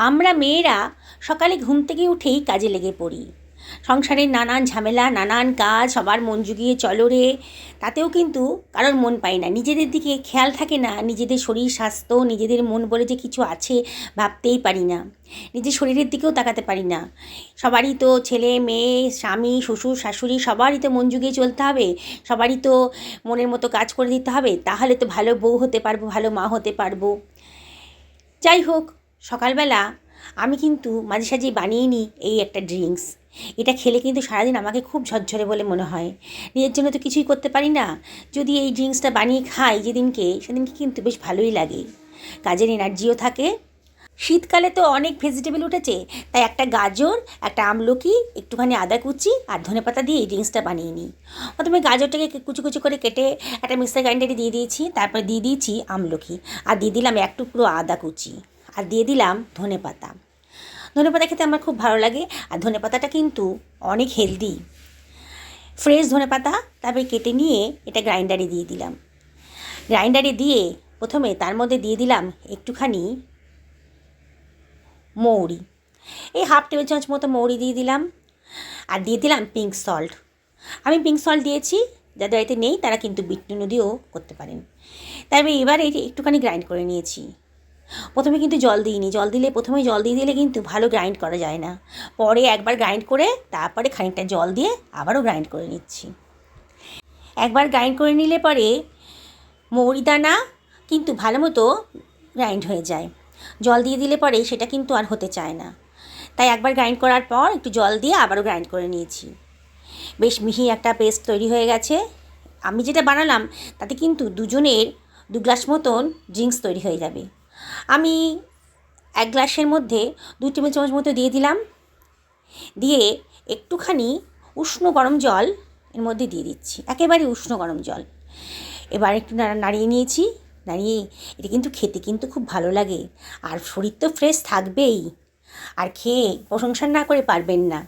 আমরা মেয়েরা সকালে ঘুম থেকে উঠেই কাজে লেগে পড়ি। সংসারের নানান ঝামেলা, নানান কাজ, সবার মন জুগিয়ে চলো রে, তাতেও কিন্তু কারোর মন পাই না, নিজেদের দিকে খেয়াল থাকে না, নিজেদের শরীর স্বাস্থ্য, নিজেদের মন বলে যে কিছু আছে ভাবতেই পারি না, নিজের শরীরের দিকেও তাকাতে পারি না। সবারই তো ছেলে মেয়ে, স্বামী, শ্বশুর শাশুড়ি সবারই তো মন জুগিয়ে চলতে হবে, সবারই তো মনের মতো কাজ করে দিতে হবে, তাহলে তো ভালো বউ হতে পারবো, ভালো মা হতে পারবো। যাই হোক, সকালবেলা আমি কিন্তু মাঝে সাঝে বানিয়ে নিই এই একটা ড্রিঙ্কস। এটা খেলে কিন্তু সারাদিন আমাকে খুব ঝরঝরে বলে মনে হয়। নিজের জন্য তো কিছুই করতে পারি না, যদি এই ড্রিঙ্কসটা বানিয়ে খাই সেদিনকে কিন্তু বেশ ভালোই লাগে, কাজের এনার্জিও থাকে। শীতকালে তো অনেক ভেজিটেবল উঠেছে, তাই একটা গাজর, একটা আমলকি, একটুখানি আদা কুচি আর ধনেপাতা দিয়ে এই ড্রিঙ্কসটা বানিয়ে নিই। প্রথমে গাজরটাকে কুচি কুচি করে কেটে একটা মিক্সার গ্রাইন্ডারে দিয়ে দিয়েছি, তারপর দিয়ে দিয়েছি আমলকি, আর দিয়ে দিলাম এক টুকরো আদা কুচি, আর দিয়ে দিলাম ধনেপাতা। ধনেপাতা খেতে আমার খুব ভালো লাগে, আর ধনেপাতাটা কিন্তু অনেক হেলদি। ফ্রেশ ধনেপাতা তারপরে কেটে নিয়ে এটা গ্রাইন্ডারে দিয়ে দিলাম। গ্রাইন্ডারে দিয়ে প্রথমে তার মধ্যে দিয়ে দিলাম একটুখানি মৌরি, এই হাফ টেবিল চামচ মতো মৌরি দিয়ে দিলাম, আর দিয়ে দিলাম পিঙ্ক সল্ট। আমি পিঙ্ক সল্ট দিয়েছি, যাদের বাড়িতে নেই তারা কিন্তু বিট নুন দিয়েও করতে পারেন। তারপরে এবার এটি একটুখানি গ্রাইন্ড করে নিয়েছি। প্রথমে কিন্তু জল দিইনি, প্রথমে জল দিয়ে দিলে কিন্তু ভালো গ্রাইন্ড করা যায় না, পরে একবার গ্রাইন্ড করে তারপরে খানিকটা জল দিয়ে আবারও গ্রাইন্ড করে নিচ্ছি। একবার গ্রাইন্ড করে নিলে পরে মৌরিদানা কিন্তু ভালো মতো গ্রাইন্ড হয়ে যায়, জল দিয়ে দিলে পরে সেটা কিন্তু আর হতে চায় না। তাই একবার গ্রাইন্ড করার পর একটু জল দিয়ে আবারও গ্রাইন্ড করে নিয়েছি। বেশ মিহি একটা পেস্ট তৈরি হয়ে গেছে। আমি যেটা বানালাম তাতে কিন্তু দুজনের 2 গ্লাস মতন ড্রিঙ্কস তৈরি হয়ে যাবে। আমি 1 গ্লাসের মধ্যে 2 টেবিল চামচ মতো দিয়ে দিলাম, দিয়ে একটুখানি উষ্ণ গরম জল এর মধ্যে দিয়ে দিচ্ছি, একেবারে উষ্ণ গরম জল। এবার একটু নাড়িয়ে নিয়েছি, নাড়িয়ে এটা কিন্তু খেতে কিন্তু খুব ভালো লাগে, আর শরীর তো ফ্রেশ থাকবেই, আর খেয়ে প্রশংসা না করে পারবেন না।